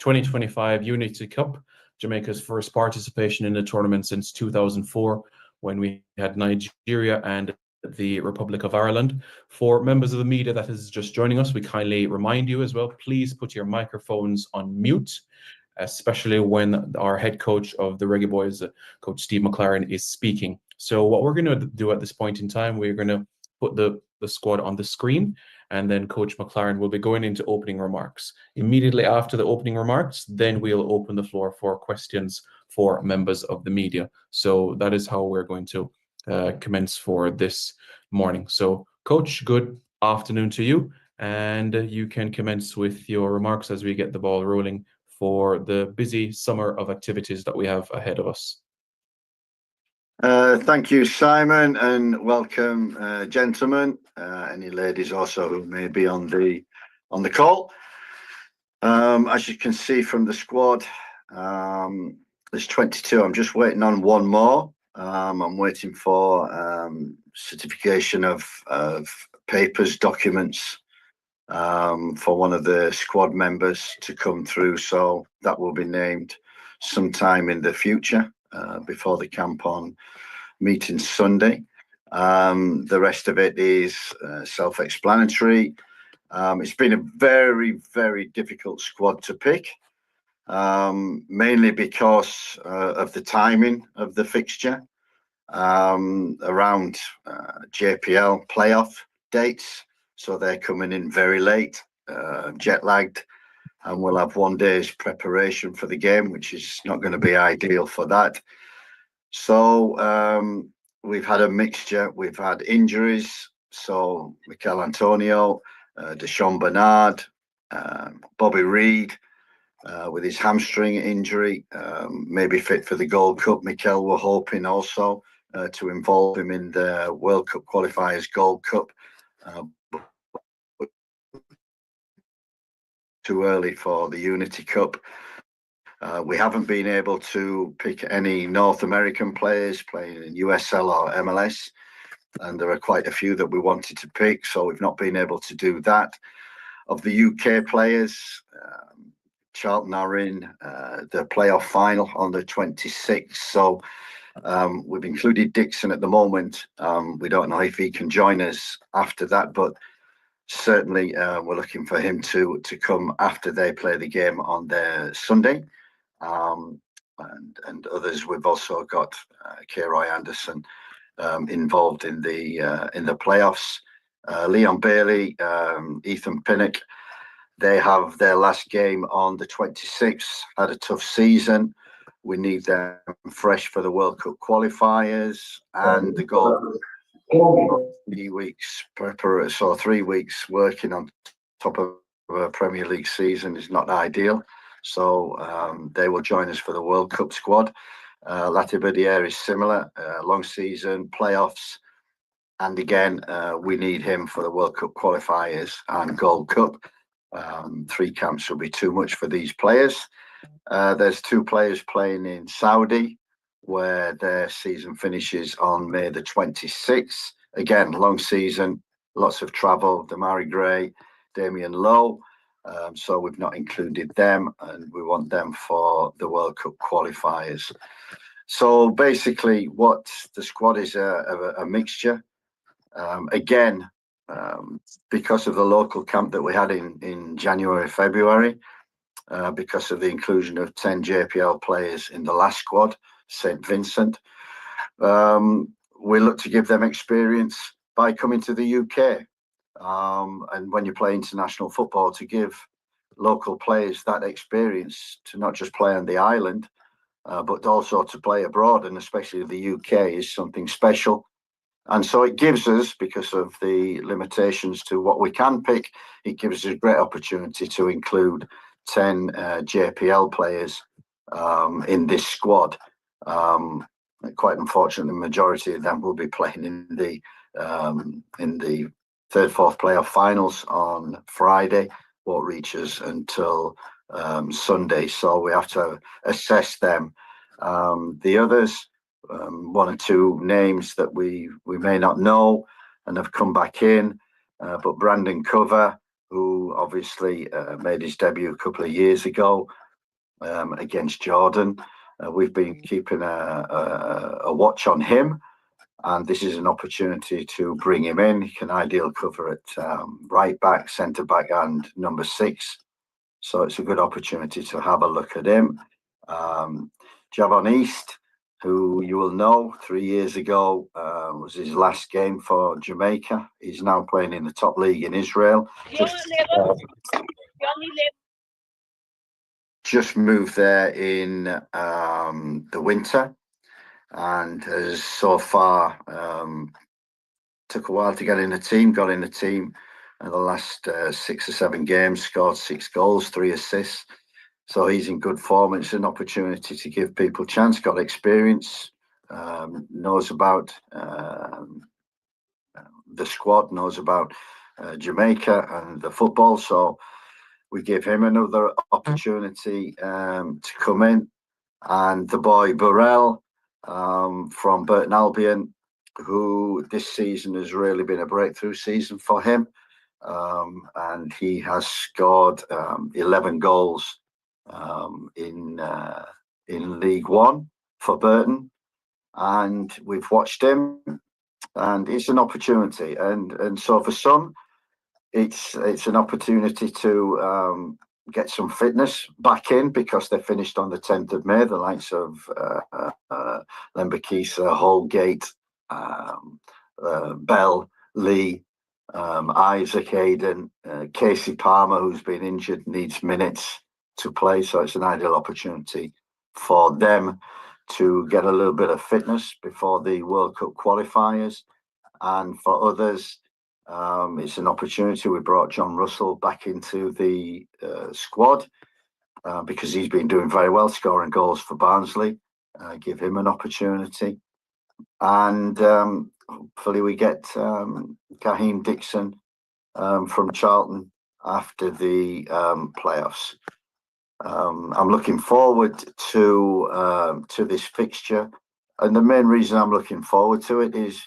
2025 Unity Cup, Jamaica's first participation in the tournament since 2004, when we had Nigeria and the Republic of Ireland. For members of the media that is just joining us, we kindly remind you as well, please put your microphones on mute, especially when our head coach of the Reggae Boyz, Coach Steve McLaren, is speaking. So what we're going to do at this point in time, we're going to put the squad on the screen, and then Coach McLaren will be going into opening remarks. Immediately after the opening remarks, then we'll open the floor for questions for members of the media. So that is how we're going to commence for this morning. So Coach, good afternoon to you, and you can commence with your remarks as we get the ball rolling for the busy summer of activities that we have ahead of us. Thank you, Simon, and welcome, gentlemen, any ladies also who may be on the call. As you can see from the squad, there's 22. I'm just waiting on one more. I'm waiting for certification of papers, documents for one of the squad members to come through, so that will be named sometime in the future, before the camp on meeting Sunday. The rest of it is self-explanatory. It's been a very, very difficult squad to pick, mainly because of the timing of the fixture, around JPL playoff dates. So they're coming in very late, jet lagged, and we'll have 1 day's preparation for the game, which is not going to be ideal for that. So we've had a mixture. We've had injuries. So Mikel Antonio, Deshaun Bernard, Bobby Reid with his hamstring injury, maybe fit for the Gold Cup. Mikel were hoping also to involve him in the World Cup qualifiers Gold Cup. Too early for the Unity Cup. We haven't been able to pick any North American players playing in USL or MLS, and there are quite a few that we wanted to pick, so we've not been able to do that. Of the UK players, Charlton are in the playoff final on the 26th, so we've included Dixon at the moment. We don't know if he can join us after that, but certainly we're looking for him to come after they play the game on their Sunday. And others. We've also got Roy Anderson involved in the playoffs. Leon Bailey, Ethan Pinnock, they have their last game on the 26th. Had a tough season. We need them fresh for the World Cup qualifiers and the goal. 3 weeks preparation, so 3 weeks working on top of a Premier League season is not ideal. So they will join us for the World Cup squad. Latibeaudiere is similar, long season, playoffs. And again, we need him for the World Cup qualifiers and Gold Cup. 3 camps will be too much for these players. There's 2 players playing in Saudi, where their season finishes on May the 26th. Again, long season, lots of travel. Damari Gray, Damian Lowe. So we've not included them, and we want them for the World Cup qualifiers. So basically, what the squad is a mixture. Again, because of the local camp that we had in January, February, because of the inclusion of 10 JPL players in the last squad, St. Vincent, we look to give them experience by coming to the UK. And when you play international football, to give local players that experience to not just play on the island, but also to play abroad, and especially the UK, is something special. And so it gives us, because of the limitations to what we can pick, it gives us a great opportunity to include 10 JPL players in this squad. Quite unfortunately, the majority of them will be playing in the 3rd, 4th playoff finals on Friday. Won't reach us until Sunday, so we have to assess them. The others, 1 or 2 names that we may not know and have come back in, but Brandon Kova, who obviously made his debut a couple of years ago, against Jordan. We've been keeping a watch on him, and this is an opportunity to bring him in. He can ideal cover at right back, centre back, and number 6. So it's a good opportunity to have a look at him. Javon East, who you will know 3 years ago was his last game for Jamaica. He's now playing in the top league in Israel. Just moved there in the winter, and has so far took a while to get in the team. Got in the team in the last 6 or 7 games, scored 6 goals, 3 assists. So he's in good form. It's an opportunity to give people a chance. Got experience, knows about the squad, knows about Jamaica and the football. So we give him another opportunity to come in. And the boy Raal from Burton Albion, who this season has really been a breakthrough season for him. And he has scored 11 goals in League One for Burton. And we've watched him, and it's an opportunity. And so for some, it's an opportunity to get some fitness back in, because they finished on the 10th of May, the likes of Lembakisa, Holgate, Bell, Lee, Isaac Hayden, Casey Palmer, who's been injured, needs minutes to play. So it's an ideal opportunity for them to get a little bit of fitness before the World Cup qualifiers. And for others, it's an opportunity. We brought John Russell back into the squad because he's been doing very well, scoring goals for Barnsley. Give him an opportunity. And hopefully we get Kaheem Dixon from Charlton after the playoffs. I'm looking forward to this fixture, and the main reason I'm looking forward to it is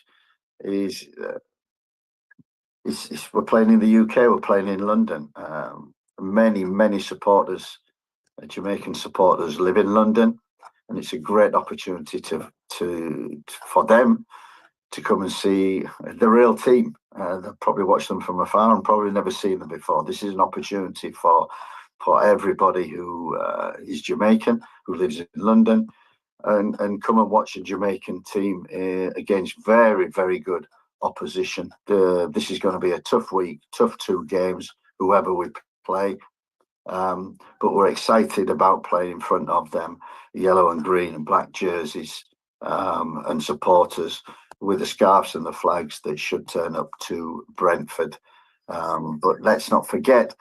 we're playing in the UK, we're playing in London. Many supporters, Jamaican supporters, live in London, and it's a great opportunity for them to come and see the real team. They'll probably watch them from afar and probably never seen them before. This is an opportunity for everybody who is Jamaican, who lives in London, and come and watch a Jamaican team against very, very good opposition. This is going to be a tough week, tough 2 games, whoever we play. But we're excited about playing in front of them, yellow and green and black jerseys, and supporters with the scarves and the flags that should turn up to Brentford. But let's not forget,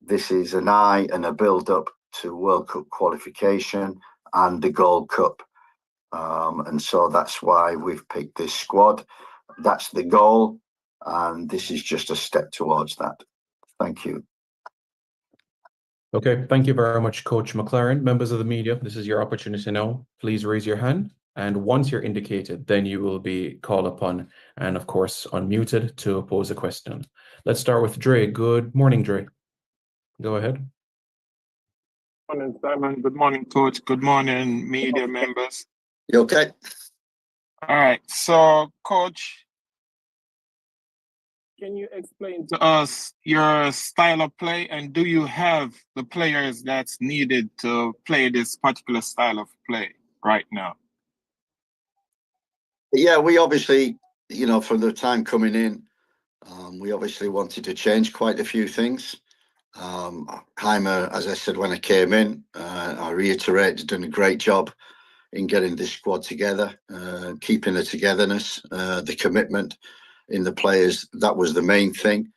this is an eye and a build-up to World Cup qualification and the Gold Cup. And so that's why we've picked this squad. That's the goal, and this is just a step towards that. Thank you. Okay, thank you very much, Coach McLaren. Members of the media, this is your opportunity now. Please raise your hand, and once you're indicated, then you will be called upon and, of course, unmuted to pose a question. Let's start with Dre. Good morning, Dre. Go ahead. Good morning, Simon. Good morning, Coach. Good morning, media members. You okay? All right. So, Coach, can you explain to us your style of play, and do you have the players that's needed to play this particular style of play right now? Yeah, we obviously, from the time coming in, we obviously wanted to change quite a few things. Heimer, as I said when I came in, I reiterate, has done a great job in getting this squad together, keeping the togetherness, the commitment in the players. That was the main thing.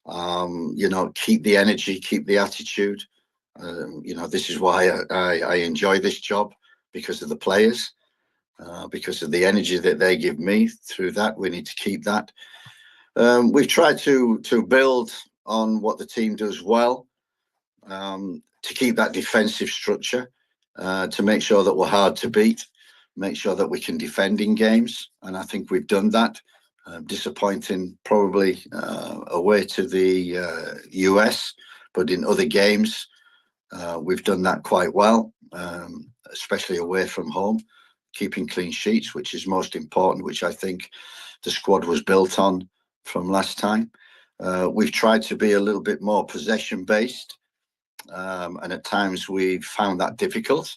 Keep the energy, keep the attitude. This is why I enjoy this job, because of the players, because of the energy that they give me. Through that, we need to keep that. We've tried to build on what the team does well, to keep that defensive structure, to make sure that we're hard to beat, make sure that we can defend in games. And I think we've done that. Disappointing probably away to the US, but in other games, We've done that quite well, especially away from home, keeping clean sheets, which is most important, which I think the squad was built on from last time. We've tried to be a little bit more possession based, and at times we've found that difficult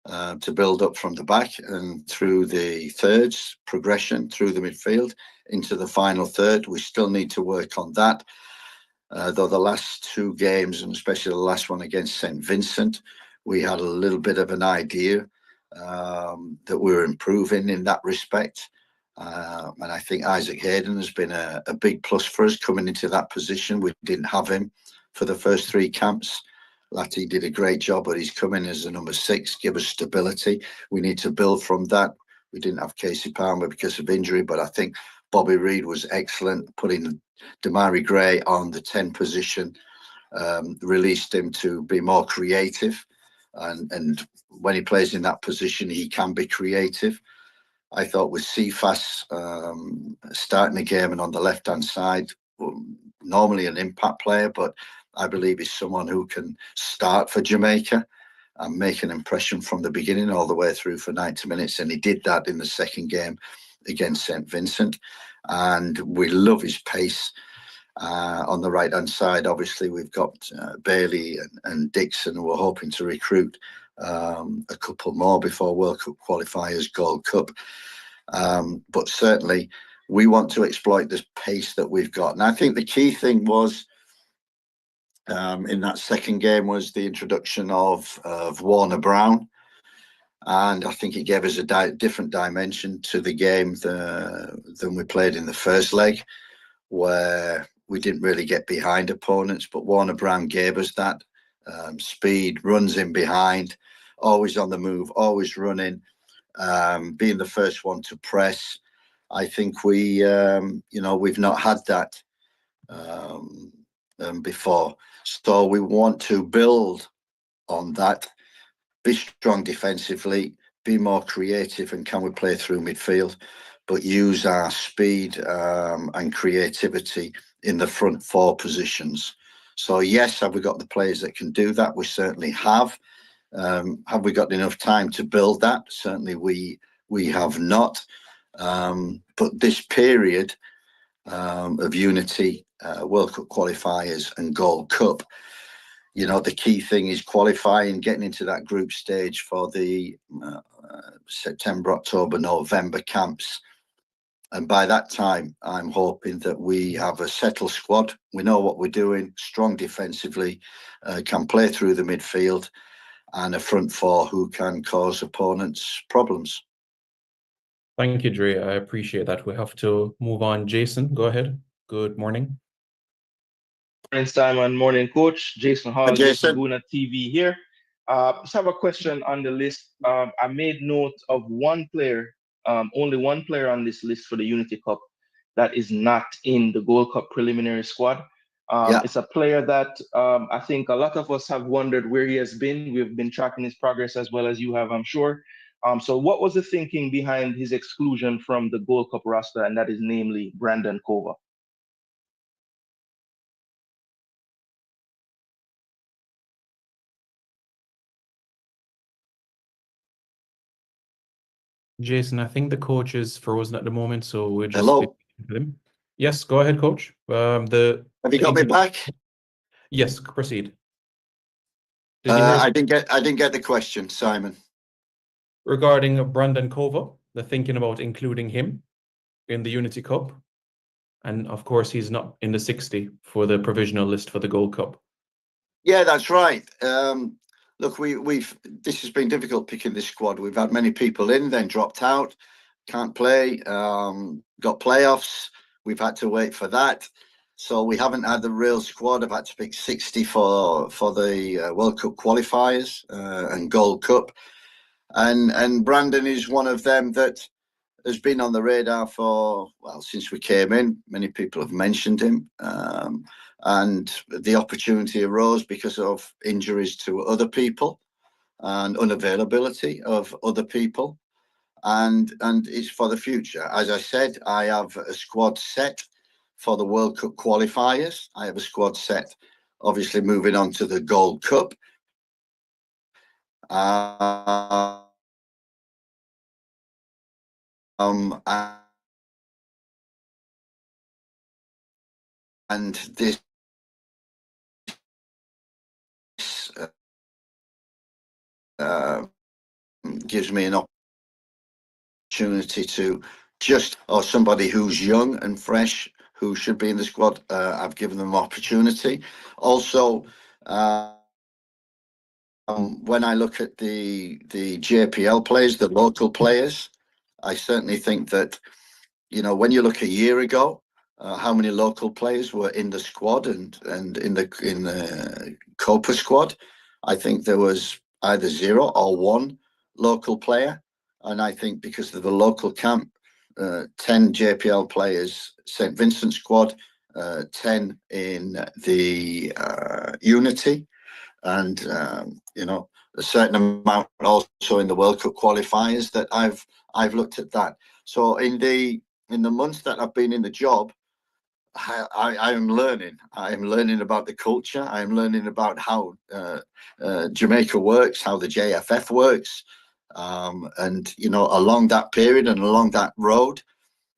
to build up from the back and through the thirds, progression through the midfield into the final third. We still need to work on that. Though the last two games, and especially the last one against St. Vincent, we had a little bit of an idea that we were improving in that respect. And I think Isaac Hayden has been a big plus for us coming into that position. We didn't have him for the first three camps. Latty did a great job, but he's coming as a number 6, give us stability. We need to build from that. We didn't have Casey Palmer because of injury, but I think Bobby Reid was excellent, putting Damari Gray on the 10 position, released him to be more creative. And when he plays in that position, he can be creative. I thought with Cephas starting the game and on the left-hand side, normally an impact player, but I believe he's someone who can start for Jamaica and make an impression from the beginning all the way through for 90 minutes. And he did that in the second game against St. Vincent. And we love his pace on the right-hand side. Obviously, we've got Bailey and Dixon, who we're hoping to recruit a couple more before World Cup qualifiers, Gold Cup. But certainly, we want to exploit this pace that we've got. And I think the key thing was, in that second game, was the introduction of Warner Brown. And I think it gave us a different dimension to the game than we played in the first leg, where we didn't really get behind opponents. But Warner Brown gave us that speed, runs in behind, always on the move, always running, being the first one to press. I think we've not had that before. So we want to build on that, be strong defensively, be more creative, and can we play through midfield, but use our speed and creativity in the front 4 positions. So yes, have we got the players that can do that? We certainly have. Have we got enough time to build that? Certainly we have not. But this period of unity, World Cup qualifiers and Gold Cup, the key thing is qualifying, getting into that group stage for the September, October, November camps. And by that time, I'm hoping that we have a settled squad. We know what we're doing, strong defensively, can play through the midfield, and a front 4 who can cause opponents problems. Thank you, Dre. I appreciate that. We have to move on. Jason, go ahead. Good morning. Morning, Simon. Morning, Coach. Jason Hall, Jason. Guna TV here. Just have a question on the list. I made note of one player, only one player on this list for the Unity Cup that is not in the Gold Cup preliminary squad. It's a player that I think a lot of us have wondered where he has been. We've been tracking his progress as well as you have, I'm sure. So what was the thinking behind his exclusion from the Gold Cup roster, and that is namely Brandon Kova? Jason, I think the coach is frozen at the moment, so we're just Hello. with him. Yes, go ahead, Coach. Have you got me back? Yes, proceed. Did you hear I didn't get the question, Simon. regarding Brandon Kova, the thinking about including him in the Unity Cup? And of course, he's not in the 60 for the provisional list for the Gold Cup. Yeah, that's right. Look, this has been difficult picking this squad. We've had many people in, then dropped out, can't play, got playoffs. We've had to wait for that. So we haven't had the real squad. I've had to pick 60 for the World Cup qualifiers and Gold Cup. And Brandon is one of them that has been on the radar since we came in. Many people have mentioned him. And the opportunity arose because of injuries to other people and unavailability of other people. And it's for the future. As I said, I have a squad set for the World Cup qualifiers. I have a squad set, obviously, moving on to the Gold Cup. And this gives me an opportunity to or somebody who's young and fresh who should be in the squad. I've given them opportunity. Also, when I look at the JPL players, the local players, I certainly think that, you know, when you look a year ago, how many local players were in the squad and in the Copa squad, I think there was either 0 or 1 local player. And I think because of the local camp, 10 JPL players, St. Vincent squad, 10 in the Unity, and you know, a certain amount also in the World Cup qualifiers that I've looked at that. So in the months that I've been in the job, I am learning. I am learning about the culture. I am learning about how Jamaica works, how the JFF works, and you know, along that period and along that road,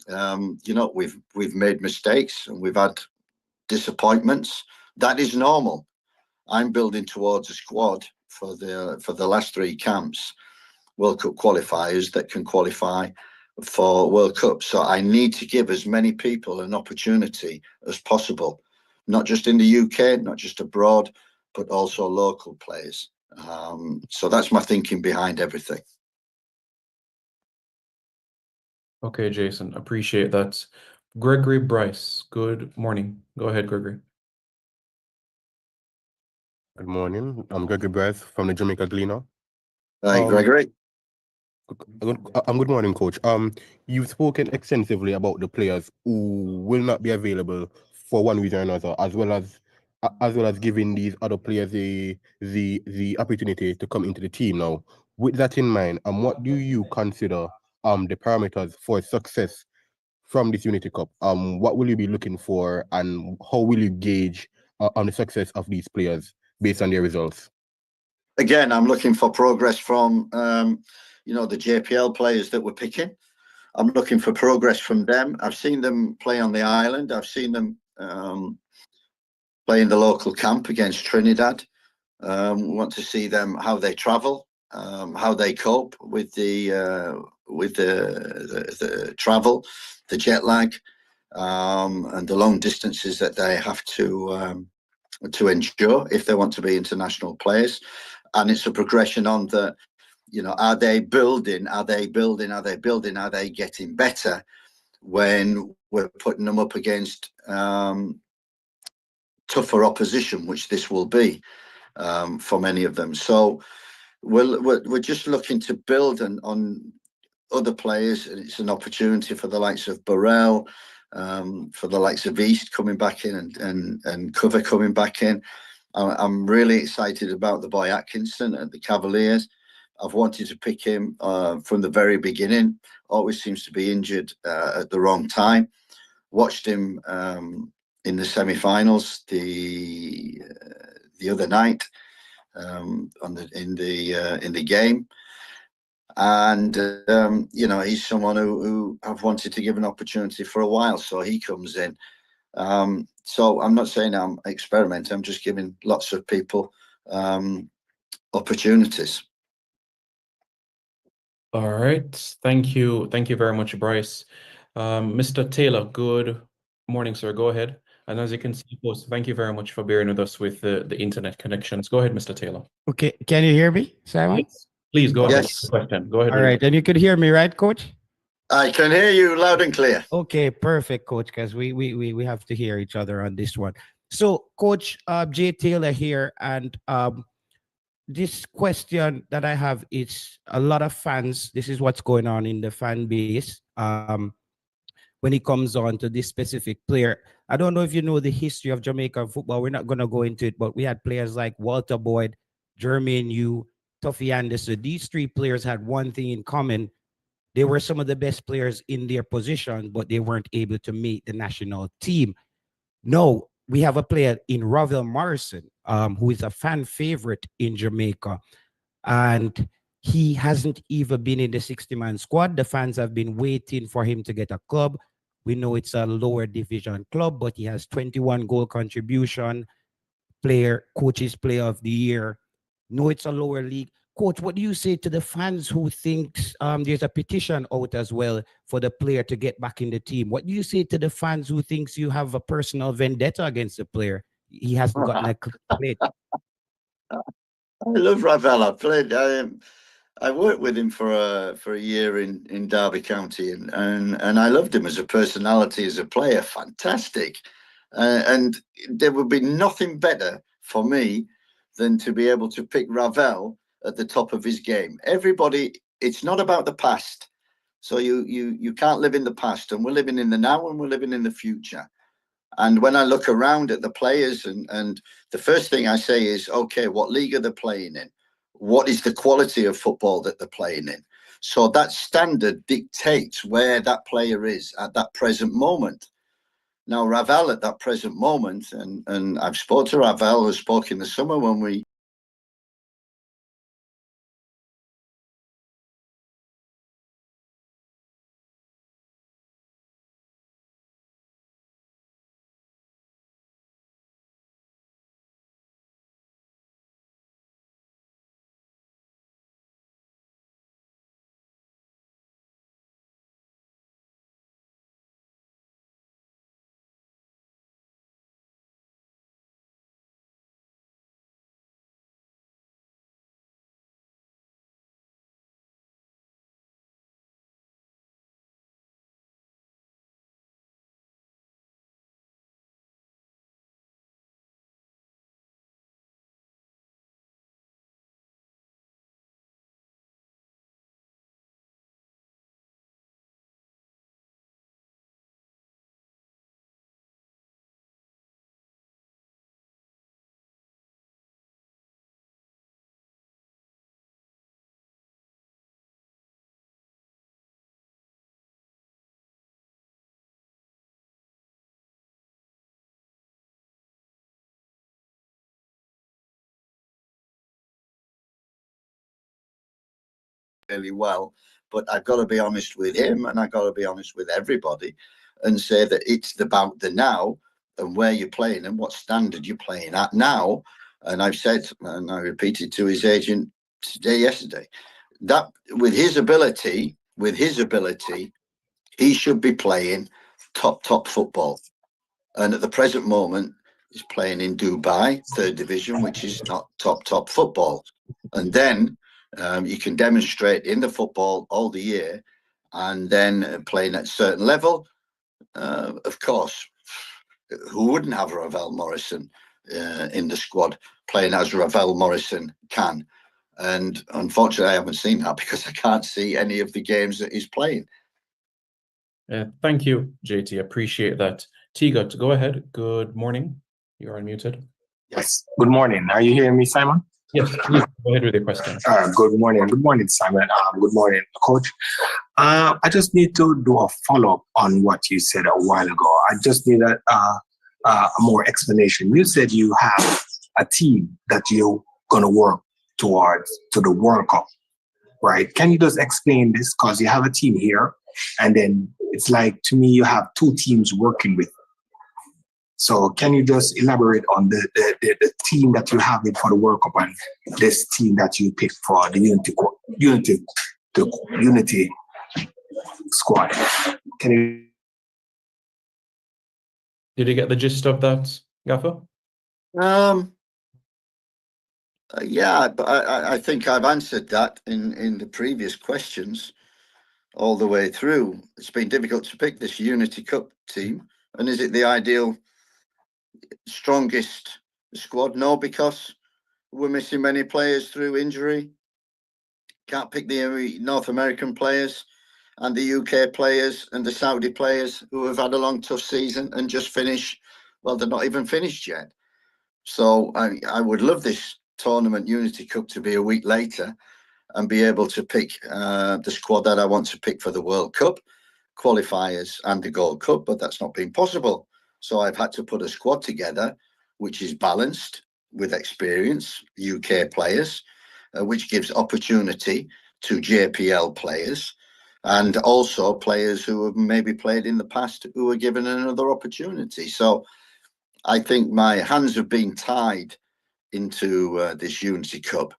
you know, we've made mistakes and we've had disappointments. That is normal. I'm building towards a squad for the last 3 camps, World Cup qualifiers that can qualify for World Cup. So I need to give as many people an opportunity as possible, not just in the UK, not just abroad, but also local players. So that's my thinking behind everything. Okay, Jason, appreciate that. Gregory Bryce, good morning. Go ahead, Gregory. Good morning. I'm Gregory Bryce from the Jamaica Gleaner. Hi, Gregory. Good morning, Coach. You've spoken extensively about the players who will not be available for one reason or another, as well as giving these other players the opportunity to come into the team. Now, with that in mind, what do you consider the parameters for success from this Unity Cup? What will you be looking for, and how will you gauge on the success of these players based on their results? Again, I'm looking for progress from you know, the JPL players that we're picking. I'm looking for progress from them. I've seen them play on the island. I've seen them play in the local camp against Trinidad. We want to see them, how they travel, how they cope with the travel, the jet lag, and the long distances that they have to endure if they want to be international players. And it's a progression on the, you know, are they building? Are they building? Are they building? Are they getting better when we're putting them up against tougher opposition, which this will be for many of them. So we're just looking to build on other players. It's an opportunity for the likes of Raal, for the likes of East coming back in and Kova coming back in. I'm really excited about the boy Atkinson at the Cavaliers. I've wanted to pick him from the very beginning. Always seems to be injured at the wrong time. Watched him in the semi-finals the other night in the game, and you know, he's someone who I've wanted to give an opportunity for a while. So he comes in. So I'm not saying I'm experimenting. I'm just giving lots of people opportunities. All right. Thank you. Thank you very much, Bryce. Mr. Taylor, good morning, sir. Go ahead. And as you can see, folks, thank you very much for bearing with us with the internet connections. Go ahead, Mr. Taylor. Okay. Can you hear me, Simon? Yes. Please go ahead. Yes. Question. Go ahead. All right. And you could hear me, right, Coach? I can hear you loud and clear. Okay, perfect, Coach, because we have to hear each other on this one. So, Coach Jay Taylor here, and this question that I have is a lot of fans. This is what's going on in the fan base when it comes on to this specific player. I don't know if you know the history of Jamaican football. We're not going to go into it, but we had players like Walter Boyd, Jermaine Yu, Tuffy Anderson. These 3 players had one thing in common. They were some of the best players in their position, but they weren't able to make the national team. No, we have a player in Ravel Morrison, who is a fan favorite in Jamaica. and he hasn't even been in the 60-man squad. The fans have been waiting for him to get a club. We know it's a lower division club, but he has 21 goal contribution, coach's player of the year. No, it's a lower league. Coach, what do you say to the fans who thinks there's a petition out as well for the player to get back in the team? What do you say to the fans who thinks you have a personal vendetta against the player? He hasn't gotten a plate. I love Ravel. I worked with him for a year in Derby County, and I loved him as a personality, as a player. Fantastic, and there would be nothing better for me than to be able to pick Ravel at the top of his game. Everybody, it's not about the past, so you can't live in the past, and we're living in the now, and we're living in the future. And when I look around at the players, and the first thing I say is, okay, what league are they playing in? What is the quality of football that they're playing in? So that standard dictates where that player is at that present moment. Now, Ravel at that present moment, and I've spoken to Ravel, I spoke in the summer when we really well, but I've got to be honest with him, and I've got to be honest with everybody, and say that it's about the now and where you're playing and what standard you're playing at now. And I've said, and I repeated to his agent yesterday, that with his ability, he should be playing top football. And at the present moment, he's playing in Dubai, third division, which is not top football. And then you can demonstrate in the football all the year, and then playing at a certain level. Of course, who wouldn't have Ravel Morrison in the squad playing as Ravel Morrison can? And unfortunately, I haven't seen that because I can't see any of the games that he's playing. Thank you, JT. Appreciate that. Tiga, go ahead. Good morning. You're unmuted. Yes. Good morning. Are you hearing me, Simon? Yes, please go ahead with your question. Good morning. Good morning, Simon. Good morning, Coach. I just need to do a follow-up on what you said a while ago. I just need a more explanation. You said you have a team that you're going to work towards to the World Cup, right? Can you just explain this? Because you have a team here, and then it's like, to me, you have two teams working with. So can you just elaborate on the team that you have for the World Cup and this team that you picked for the Unity squad? Can you? Did you get the gist of that, Gaffer? Yeah, but I think I've answered that in the previous questions all the way through. It's been difficult to pick this Unity Cup team. And is it the ideal strongest squad? No, because we're missing many players through injury. Can't pick the North American players and the UK players and the Saudi players who have had a long, tough season and just finished. Well, they're not even finished yet. So I would love this tournament Unity Cup to be a week later and be able to pick the squad that I want to pick for the World Cup qualifiers and the Gold Cup, but that's not been possible. So I've had to put a squad together which is balanced with experience, UK players, which gives opportunity to JPL players and also players who have maybe played in the past who are given another opportunity. So I think my hands have been tied into this Unity Cup.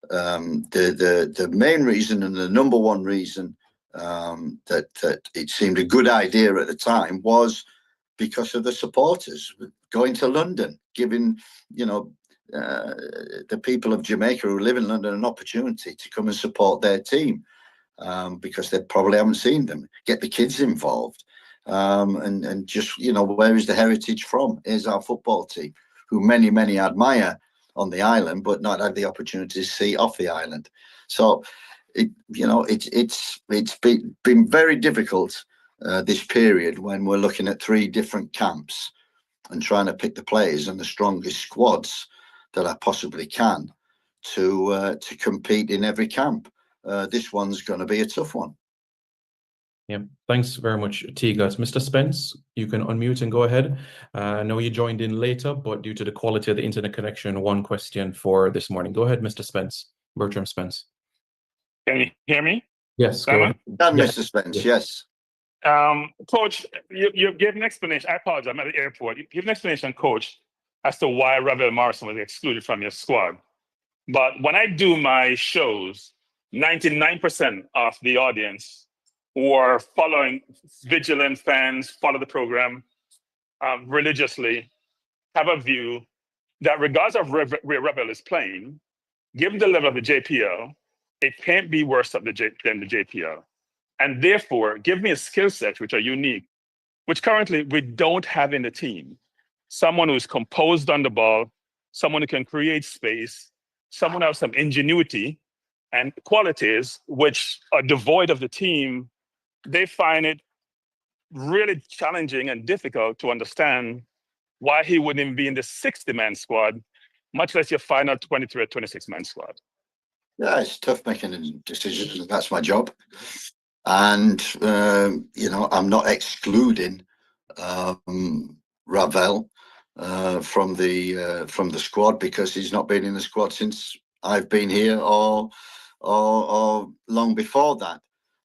The main reason and the number one reason that it seemed a good idea at the time was because of the supporters going to London, giving, you know, the people of Jamaica who live in London an opportunity to come and support their team, because they probably haven't seen them, get the kids involved, and just, you know, where is the heritage from? Here's our football team, who many admire on the island, but not had the opportunity to see off the island. So, it's been very difficult this period when we're looking at 3 different camps and trying to pick the players and the strongest squads that I possibly can to compete in every camp. This one's going to be a tough one. Yeah, thanks very much, Tigas. Mr. Spence, you can unmute and go ahead. I know you joined in later, but due to the quality of the internet connection, one question for this morning. Go ahead, Mr. Spence, Bertram Spence. Can you hear me? Yes, go ahead. And Yes. Mr. Spence, yes. Coach, you gave an explanation. I apologize, I'm at the airport. You gave an explanation, Coach, as to why Ravel Morrison was excluded from your squad. But when I do my shows, 99% of the audience who are following, vigilant fans, follow the program religiously, have a view that regardless of where Ravel is playing, given the level of the JPL, it can't be worse than the JPL. And therefore, give me a skill set which are unique, which currently we don't have in the team. Someone who's composed on the ball, someone who can create space, someone who has some ingenuity and qualities which are devoid of the team. They find it really challenging and difficult to understand why he wouldn't even be in the 60-man squad, much less your final 23 or 26-man squad. Yeah, it's tough making decisions. That's my job. And, I'm not excluding Ravel from the squad because he's not been in the squad since I've been here or long before that.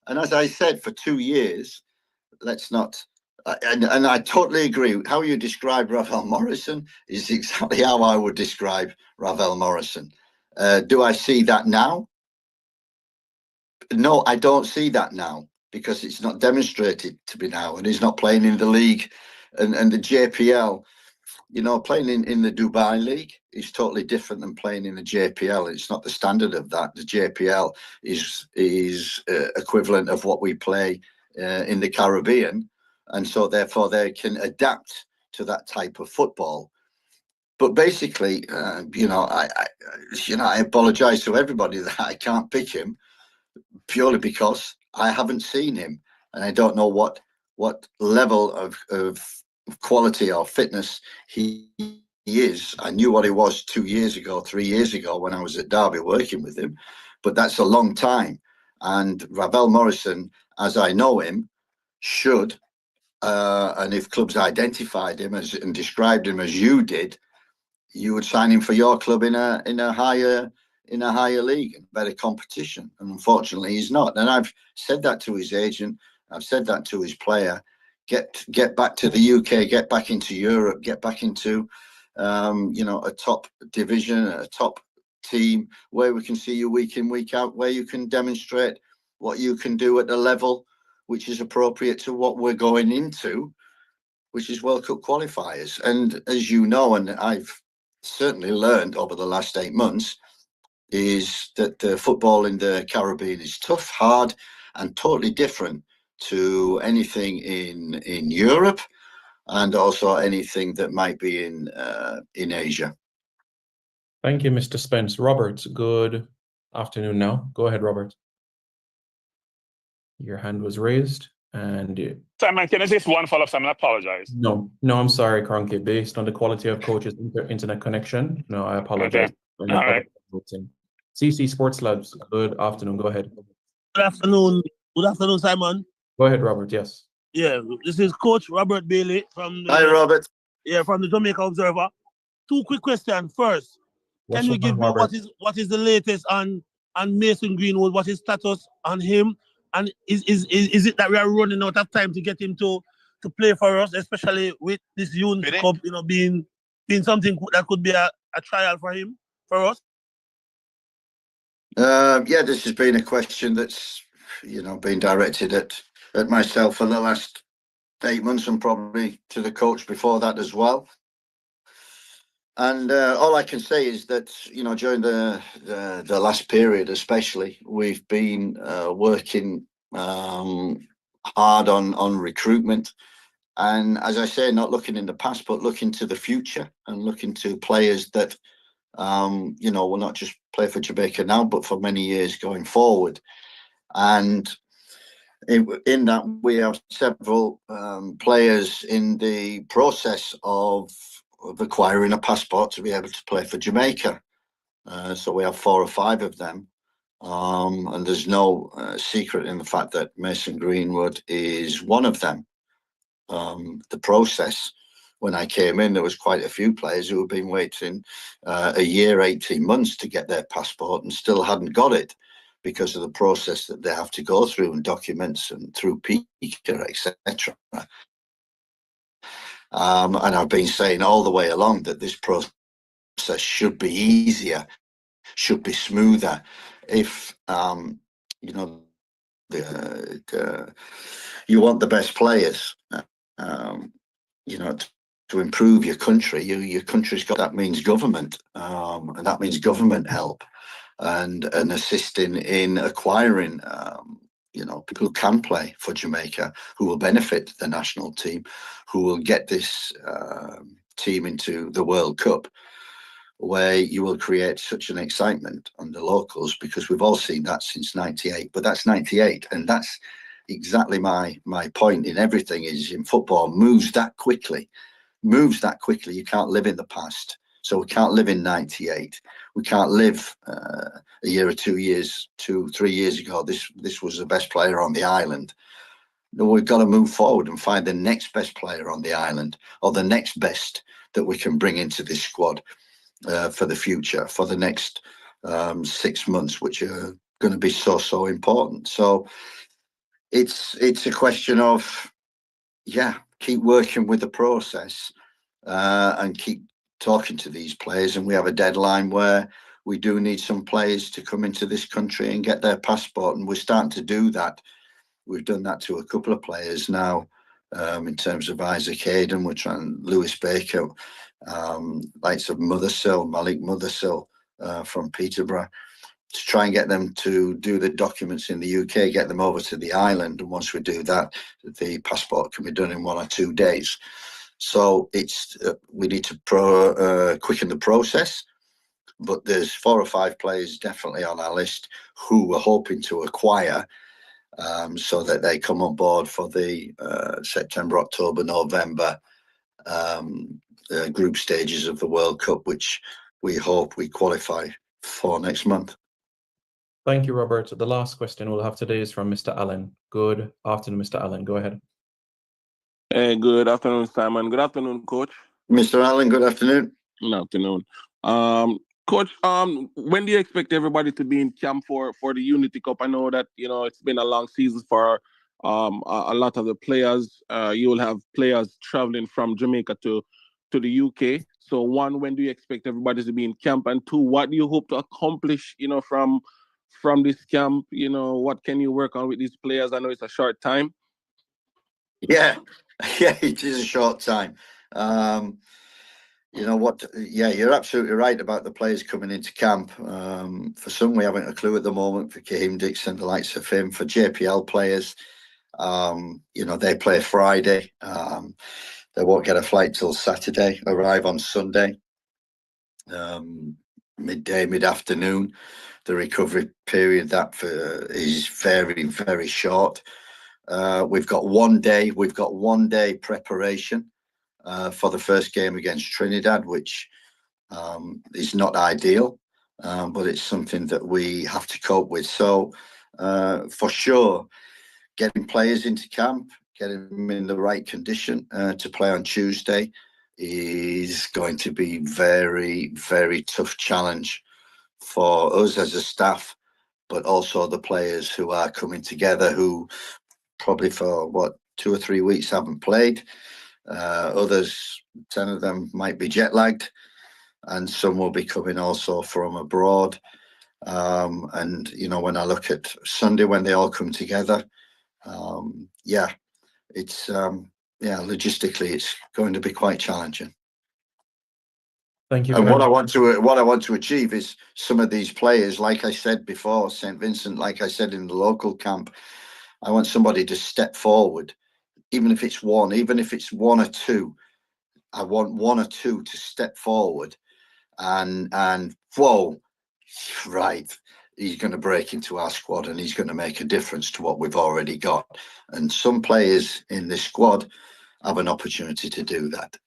And as I said, for 2 years, let's not, and I totally agree. How you describe Ravel Morrison is exactly how I would describe Ravel Morrison. Do I see that now? No, I don't see that now because it's not demonstrated to be now, and he's not playing in the league and the JPL. You know, playing in the Dubai League is totally different than playing in the JPL. It's not the standard of that. The JPL is equivalent of what we play in the Caribbean, and so therefore they can adapt to that type of football. But basically, I apologise to everybody that I can't pick him purely because I haven't seen him and I don't know what level of quality or fitness he is. I knew what he was 2 years ago, 3 years ago when I was at Derby working with him, but that's a long time. And Ravel Morrison, as I know him, should, and if clubs identified him and described him as you did, you would sign him for your club in a higher league and better competition. And unfortunately, he's not. And I've said that to his agent. I've said that to his player. Get back to the UK. Get back into Europe. Get back into a top division, a top team where we can see you week in, week out, where you can demonstrate what you can do at the level which is appropriate to what we're going into, which is World Cup qualifiers. And as you know, and I've certainly learned over the last 8 months, is that the football in the Caribbean is tough, hard, and totally different to anything in Europe, and also anything that might be in Asia. Thank you, Mr. Spence. Robert, good afternoon now. Go ahead, Robert. Your hand was raised and... Simon, can I just one follow-up, Simon? I apologize. No, I'm sorry, Cronky. Based on the quality of Coach's internet connection, no, I apologize. Okay. All right. CC Sports Labs, good afternoon. Go ahead. Good afternoon. Good afternoon, Simon. Go ahead, Robert. Yes. Yeah, this is Coach Robert Bailey from Hi, Robert. Yeah, from the Jamaica Observer. 2 quick questions. First, Can you give me what is the latest on Mason Greenwood? What is status on him? And is it that we are running out of time to get him to play for us, especially with this Youth Cup, being something that could be a trial for him, for us? Yeah, this has been a question that's been directed at myself for the last 8 months, and probably to the coach before that as well. And all I can say is that during the last period, especially, we've been working hard on recruitment, and as I say, not looking in the past, but looking to the future and looking to players that will not just play for Jamaica now, but for many years going forward. And in that, we have several players in the process of acquiring a passport to be able to play for Jamaica. So we have 4 or 5 of them. And there's no secret in the fact that Mason Greenwood is one of them. The process, when I came in, there was quite a few players who had been waiting a year, 18 months to get their passport and still hadn't got it because of the process that they have to go through and documents and through PICA, etc. And I've been saying all the way along that this process should be easier, should be smoother. If you want the best players, to improve your country, your country's got, that means government, and that means government help and assisting in acquiring people who can play for Jamaica, who will benefit the national team, who will get this team into the World Cup, where you will create such an excitement on the locals, because we've all seen that since '98. But that's '98, and that's exactly my point in everything, is in football, moves that quickly. You can't live in the past. So we can't live in '98. We can't live a year or 2 years, 2-3 years ago. This was the best player on the island. No, we've got to move forward and find the next best player on the island, or the next best that we can bring into this squad for the future, for the next 6 months, which are going to be so important. So it's a question of, keep working with the process and keep talking to these players. And we have a deadline where we do need some players to come into this country and get their passport, and we're starting to do that. We've done that to a couple of players now, in terms of Isaac Hayden. We're trying Lewis Baker, likes of Malik Mothersill from Peterborough, to try and get them to do the documents in the UK, get them over to the island. And once we do that, the passport can be done in 1 or 2 days. So we need to quicken the process. But there's 4 or 5 players definitely on our list who we're hoping to acquire, so that they come on board for the September, October, November group stages of the World Cup, which we hope we qualify for next month. Thank you, Robert. The last question we'll have today is from Mr. Allen. Good afternoon, Mr. Allen. Go ahead. Hey, good afternoon, Simon. Good afternoon, Coach. Mr. Allen, good afternoon. Good afternoon. Coach, when do you expect everybody to be in camp for the Unity Cup? I know that, it's been a long season for a lot of the players. You will have players traveling from Jamaica to the UK. So 1, when do you expect everybody to be in camp? And 2, what do you hope to accomplish, from this camp? What can you work on with these players? I know it's a short time. Yeah, it is a short time. You're absolutely right about the players coming into camp. For some, we haven't a clue at the moment. For Kaheem Dixon, the likes of him. For JPL players, they play Friday. They won't get a flight till Saturday, arrive on Sunday, midday, mid-afternoon. The recovery period is very, very short. We've got 1 day. We've got 1 day preparation for the first game against Trinidad, which is not ideal, but it's something that we have to cope with. So for sure, getting players into camp, getting them in the right condition to play on Tuesday, is going to be very, very tough challenge for us as a staff, but also the players who are coming together, who probably for 2 or 3 weeks haven't played. Others, 10 of them might be jet lagged, and some will be coming also from abroad. And you know, when I look at Sunday when they all come together, it's logistically it's going to be quite challenging. Thank you. And what I want to achieve is some of these players, like I said before, St. Vincent, like I said in the local camp, I want somebody to step forward, even if it's one or two. I want one or two to step forward and whoa, right, he's going to break into our squad and he's going to make a difference to what we've already got. And some players in this squad have an opportunity to do that.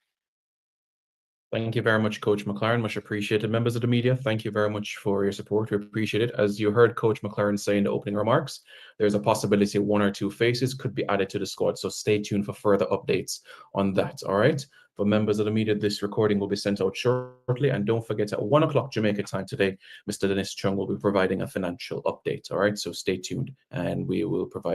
Thank you very much, Coach McLaren. Much appreciated. Members of the media, thank you very much for your support. We appreciate it. As you heard Coach McLaren say in the opening remarks, there's a possibility 1 or 2 faces could be added to the squad. So stay tuned for further updates on that. All right. For members of the media, this recording will be sent out shortly. And don't forget, at 1 o'clock Jamaica time today, Mr. Dennis Chung will be providing a financial update. All right. So stay tuned and we will provide